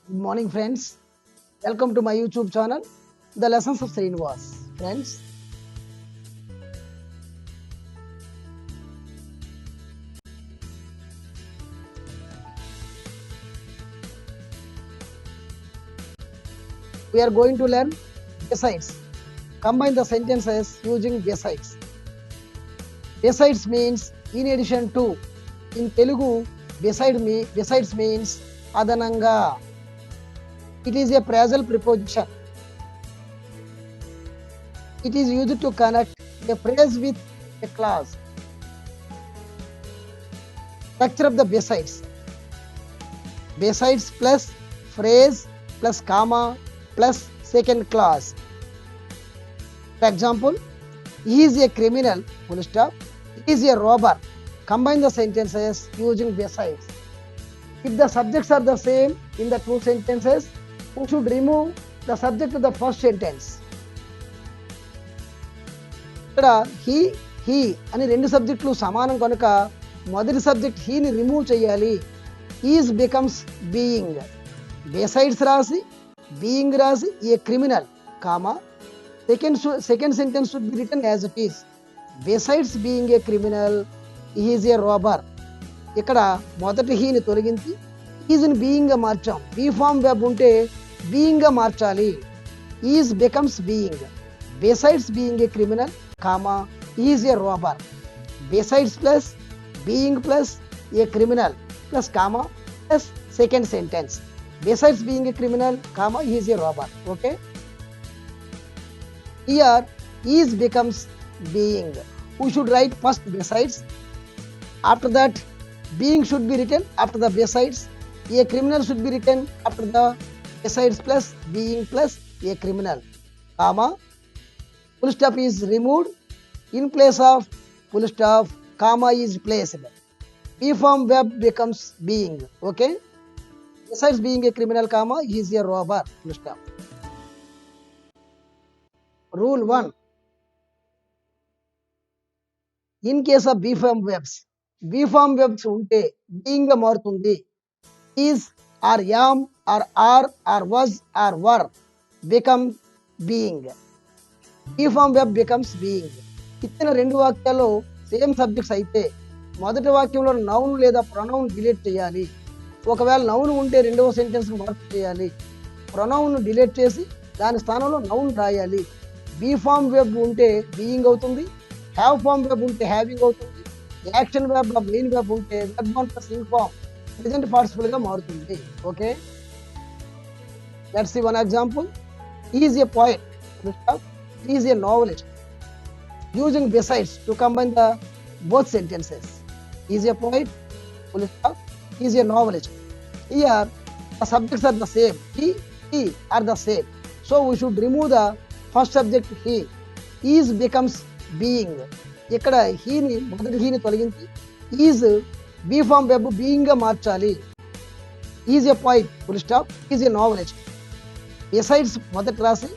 Good morning, friends. Welcome to my YouTube channel, The Lessons of Srinivas. Friends, we are going to learn besides. Combine the sentences using besides. Besides means in addition to. In Telugu, besides means adananga. It is a phrasal preposition. It is used to connect a phrase with a clause. Structure of the besides. Besides plus phrase plus comma plus second clause. For example, he is a criminal, full stop. He is a robber. Combine the sentences using besides. If the subjects are the same in the two sentences, we should remove the subject of the first sentence. ఇక్కడ he అని రెండు సబ్జెక్టులు సమానం కనుక మొదటి subject హీని remove చేయాలి. Is becomes being. Besides రాసి బీయింగ్ రాసి a criminal comma second sentence should be written as it is. Besides being a criminal is a robber. ఇక్కడ మొదటి హీని తొలగించి ఈజ్ని బీయింగ్గా మార్చాం. బీ ఫామ్ వెబ్ ఉంటే బీయింగ్గా మార్చాలి. Is becomes being. Besides being a criminal comma is a robber. Besides plus being plus a criminal plus comma plus second sentence. Besides being a criminal comma is a robber. Okay, here is becomes being. We should write first besides. After that, being should be written after the besides. A criminal should be written after the besides plus being plus a criminal. Comma. Full stop is removed. In place of full stop, comma is placed. B form verb becomes being. Okay. Besides being a criminal, comma, he is a robber. Full stop. Rule 1. In case of B form verbs ఉంటే being గా మారుతుంది. Is or am or are or was or were become being. B form verb becomes being. ఇచ్చిన రెండు వాక్యాల్లో same subjects అయితే మొదటి వాక్యంలో noun లేదా ప్రొనౌన్ డిలీట్ చేయాలి. ఒకవేళ నౌన్ ఉంటే రెండవ సెంటెన్స్ మార్పు చేయాలి. ప్రొనౌన్ డిలీట్ చేసి దాని స్థానంలో నౌన్ రాయాలి. బీ ఫామ్ వెబ్ ఉంటే బీయింగ్ అవుతుంది. హ్యావ్ ఫామ్ వెబ్ ఉంటే హ్యావింగ్ అవుతుంది. యాక్షన్ వెబ్ మెయిన్ వెబ్ ఉంటే verb one plus ing form present participle గా మారుతుంది. Okay, let's see one example. Is a poet, is a novelist. Using besides to combine the both sentences. He is a poet, full stop. He is a novelist. Here the subjects are the same. He are the same. So we should remove the first subject he. Is becomes being. ఇక్కడ హీని మొదటి హీని తొలగించి is be form verb being గా మార్చాలి. Is a poet, full stop. Is a novelist. Besides మొదటి రాసి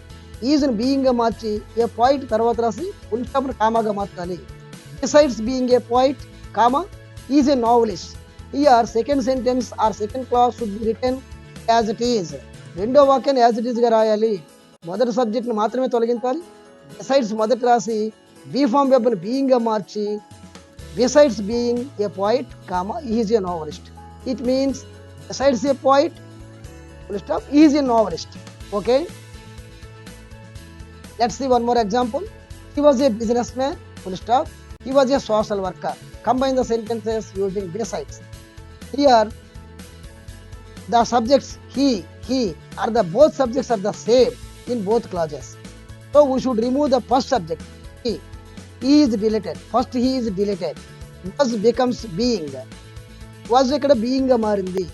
ఈజ్ని బీయింగ్గా మార్చి ఏ point తర్వాత రాసి ఫుల్ స్టాప్ని కామాగా మార్చాలి. Besides being a poet comma is a novelist. Here second sentence or second clause should be written as it is. రెండో వాక్యాన్ని as it ఈజ్గా రాయాలి. మొదటి సబ్జెక్ట్ని మాత్రమే తొలగించాలి. బిసైడ్స్ మొదటి రాసి బీ ఫామ్ వెబ్ని బీయింగ్గా మార్చి besides being a poet comma is a novelist. It means besides a poet full stop is a novelist. Okay, let's see one more example. He was a businessman, full stop. He was a social worker. Combine the sentences using besides. Here the subjects he are the both subjects are the same in both clauses. So we should remove the first subject he. He is deleted. First he is deleted. Was becomes being. Was ikkada being ga marindi.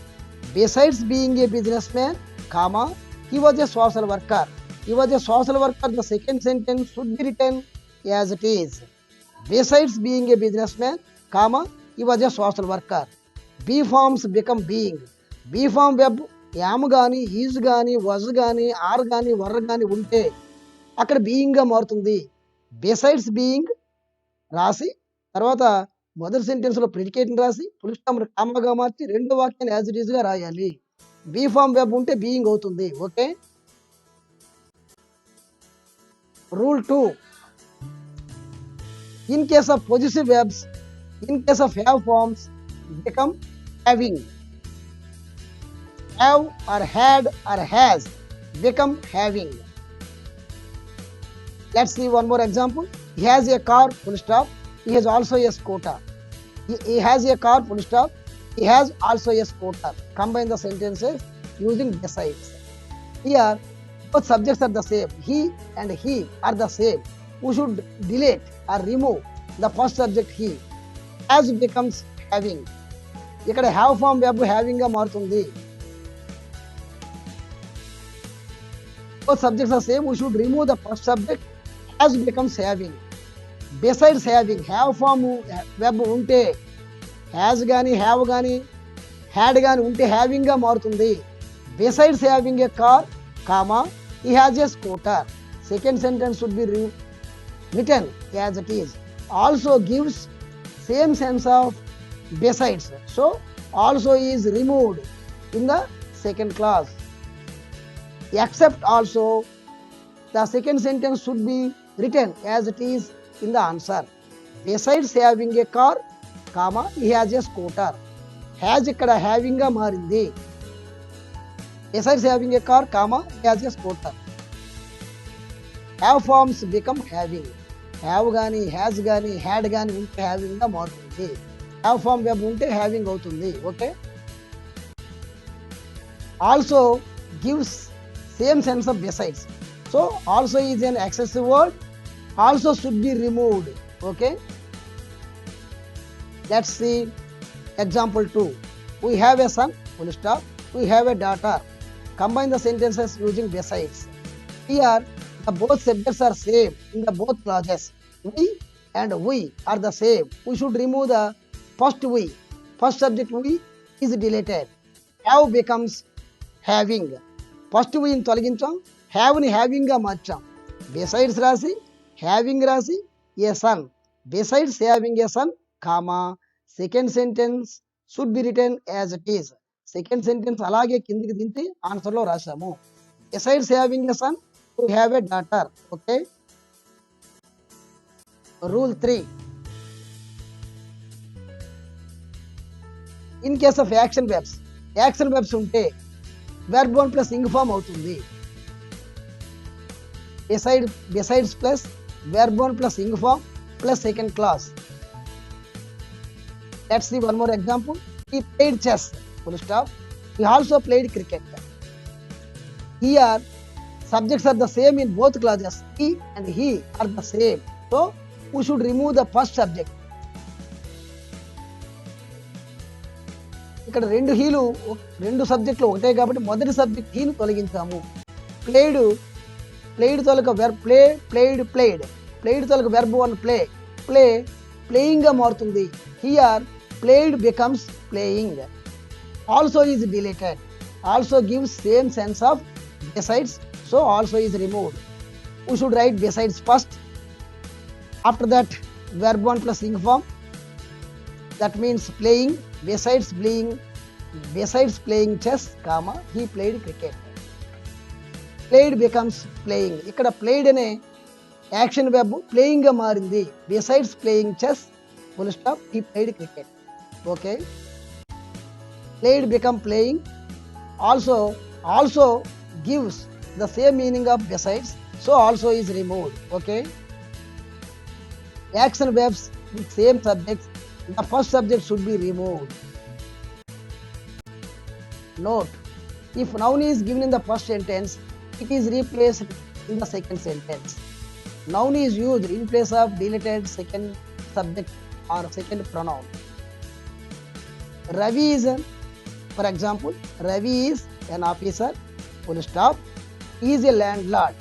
Besides being a businessman, comma, he was a social worker. He was a social worker. The second sentence should be written as it is. Besides being a businessman, comma, he was a social worker. B forms become being. B form verb am గాని is గాని was గాని are గాని were గాని ఉంటే అక్కడ being గా మారుతుంది. Besides being రాసి తర్వాత మొదటి సెంటెన్స్ లో ప్రిడికేట్ రాసి ఫుల్ స్టాప్ కామాగా మార్చి రెండో వాక్యాన్ని యాజ్ ఇట్ ఈజ్ గా రాయాలి. బీ ఫామ్ వెబ్ ఉంటే బీయింగ్ అవుతుంది. Okay. Rule 2, in case of positive verbs, in case of have forms become having. Have or had or has become having. Let's see one more example. He has a car, full stop. He has also a scooter. He has a car, full stop. He has also a scooter. Combine the sentences using besides. Here, both subjects are the same. He and he are the same. We should delete or remove the first subject he. Has becomes having. ఇక్కడ have form web having గా మారుతుంది. Both subjects are same. We should remove the first subject. Has becomes having. Besides having, have form web ఉంటే has గాని have గాని had గాని ఉంటే having గా మారుతుంది. Besides having a car, comma, he has a scooter. Second sentence should be written as it is. Also gives same sense of besides. So also is removed in the second clause. Except also, the second sentence should be written as it is in the answer. Besides having a car, comma, he has a scooter. Has ikkada having ga marindi. Besides having a car, comma, he has a scooter. Have forms become having. Have gani, has gani, had gani unte having ga marutundi. Have form verb unte having avutundi. Okay. Also gives same sense of besides. So also is an excessive word. Also should be removed. Okay. Let's see example 2. We have a son, full stop. We have a daughter. Combine the sentences using besides. Here the both subjects are same in the both clauses. We and we are the same. We should remove the first we. First subject we is deleted. Have becomes having. First వీని తొలగించాం, హ్యావ్ని హ్యావింగ్గా మార్చాం. Besides రాసి having రాసి a son. Besides having a son, comma, second sentence should be written as it is. Second sentence అలాగే కిందికి దించి ఆన్సర్లో రాశాము. Besides having a son, to have a daughter. Okay. Rule 3, in case of action verbs, action verbs ఉంటే verb 1 plus ing form అవుతుంది. Besides plus verb 1 plus ing form plus second clause. Let's see one more example. He played chess, full stop. He also played cricket. Here subjects are the same in both clauses. He and he are the same. So we should remove the first subject. ఇక్కడ రెండు హీలు రెండు సబ్జెక్టులు ఒకటే కాబట్టి మొదటి subject హీను తొలగించాము. Played తొలగ వెర్బ్ ప్లే, ప్లేడ్ తొలగ వెర్బ్ 1 ప్లేయింగ్గా మారుతుంది. Here played becomes playing. Also is deleted. Also gives same sense of besides. So also is removed. We should write besides first. After that verb 1 plus ing form. That means playing. Besides playing chess, comma, he played cricket. Played becomes playing. ఇక్కడ played అనే action web playing గా మారింది. Besides playing chess, full stop, he played cricket. Okay. Played become playing. Also gives the same meaning of besides. So also is removed. Okay. Action verbs with same subjects. The first subject should be removed. Note, if noun is given in the first sentence, it is replaced in the second sentence. Noun is used in place of deleted second subject or second pronoun. Ravi is, for example, Ravi is an officer, full stop. He is a landlord.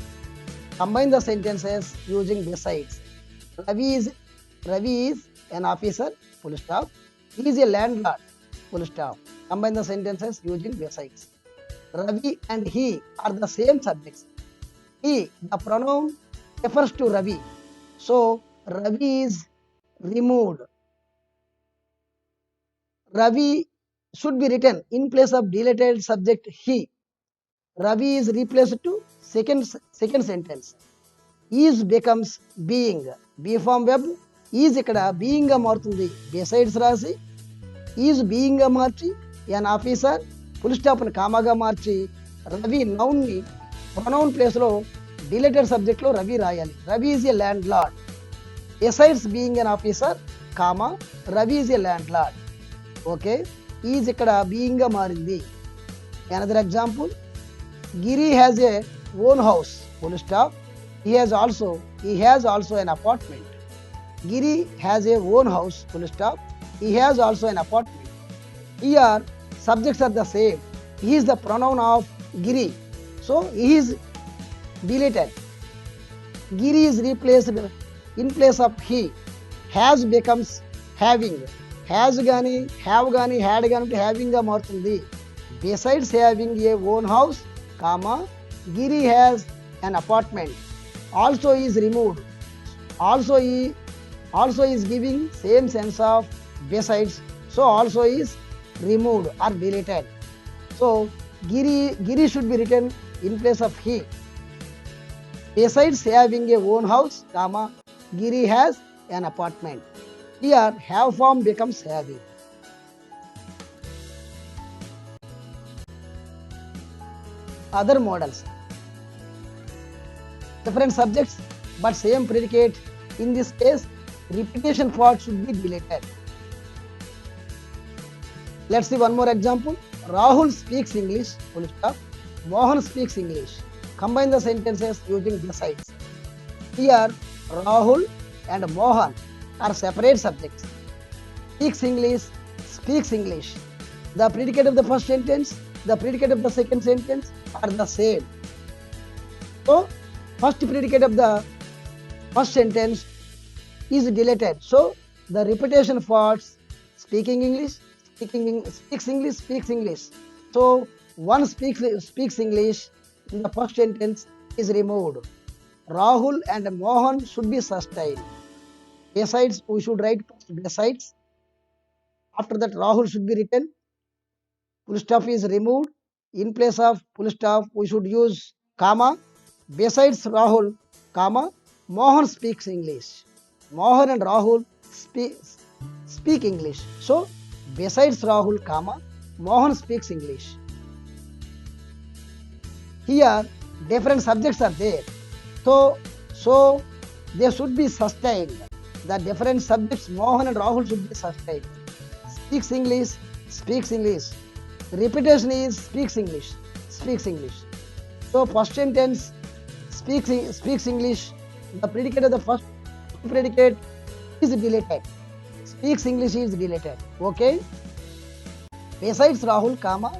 Combine the sentences using besides. Ravi is an officer, full stop. He is a landlord, full stop. Combine the sentences using besides. Ravi and he are the same subjects. He, the pronoun, refers to Ravi. So Ravi is removed. Ravi should be written in place of deleted subject he. Ravi is replaced to second sentence. Is becomes being. Be form verb is ఇక్కడ being గా మారుతుంది. Besides రాసి is being గా మార్చి an officer full స్టాప్ని కామాగా మార్చి రవి నౌన్ని ప్రొనౌన్ ప్లేస్లో డిలేటెడ్ సబ్జెక్ట్లో రవి రాయాలి. Ravi is a landlord. Besides being an officer, comma Ravi is a landlord. Okay, is ఇక్కడ being గా మారింది. Another example, Giri has a own house, full stop. He has also an apartment. Giri has a own house, full stop. He has also an apartment. Here subjects are the same. He is the pronoun of Giri, so he is deleted. Giri is replaced in place of he. Has becomes having. Has గాని have గాని had గాని అంటే having గా మారుతుంది. Besides having a own house, comma, Giri has an apartment. Also is removed. Also is giving same sense of besides. So also is removed or deleted. So Giri should be written in place of he. Besides having a own house, comma, Giri has an apartment. Here have form becomes having. Other models. Different subjects but same predicate. In this case, repetition part should be deleted. Let's see one more example. Rahul speaks English, full stop. Mohan speaks English. Combine the sentences using besides. Here, Rahul and Mohan are separate subjects. Speaks English. The predicate of the first sentence, the predicate of the second sentence are the same. So, first predicate of the first sentence is deleted. So, the repetition parts speaks English. So, one speaks English in the first sentence is removed. Rahul and Mohan should be sustained. Besides, we should write besides. After that, Rahul should be written. Full stop is removed. In place of full stop, we should use comma. Besides Rahul, comma, Mohan speaks English. Mohan and Rahul speak English. So, besides Rahul, comma, Mohan speaks English. Here, different subjects are there. So they should be sustained. The different subjects, Mohan and Rahul, should be sustained. Speaks English. Repetition is speaks English. So first sentence speaks English. The predicate of the first predicate is deleted. Speaks English is deleted. Okay. Besides Rahul, comma,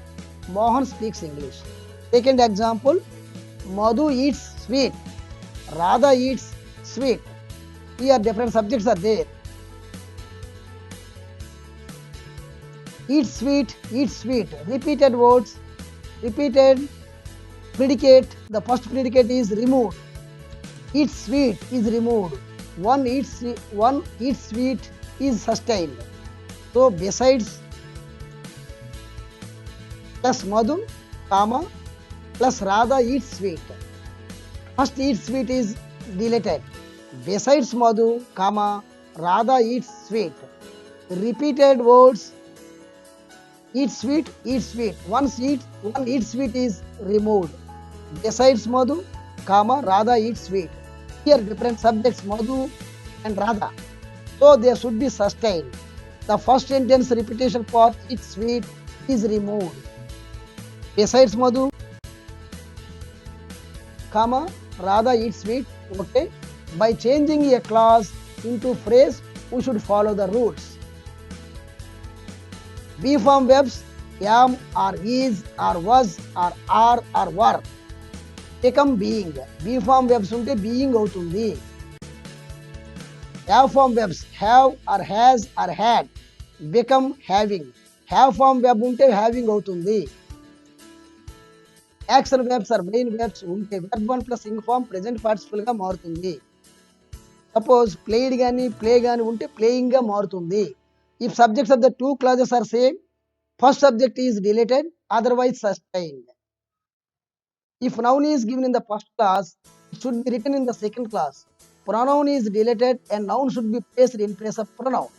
Mohan speaks English. Second example, Madhu eats sweet. Radha eats sweet. Here different subjects are there. Eat sweet. Repeated words, repeated predicate. The first predicate is removed. Eat sweet is removed. One eats sweet is sustained. So besides plus Madhu, comma, plus Radha eats sweet. First eats sweet is deleted. Besides Madhu, comma, Radha eats sweet. Repeated words, eat sweet. One eats sweet is removed. Besides Madhu, comma, Radha eats sweet. Here different subjects, Madhu and Radha. So they should be sustained. The first sentence repetition part, eat sweet, is removed. Besides Madhu, comma, Radha eats sweet. Okay. By changing a clause into phrase, we should follow the rules. Be form verbs, am or is or was or are or were, become being. Be form verbs unte being అవుతుంది. Have form verbs, have or has or had, become having. Have form verb unte having అవుతుంది. Action verbs or main verbs ఉంటే verb 1 plus ing form present participle గా మారుతుంది. Suppose play గాని ఉంటే playing గా మారుతుంది. If subjects of the two clauses are same, First subject is deleted, otherwise sustained. If noun is given in the first class, it should be written in the second class. Pronoun is deleted and noun should be placed in place of pronoun.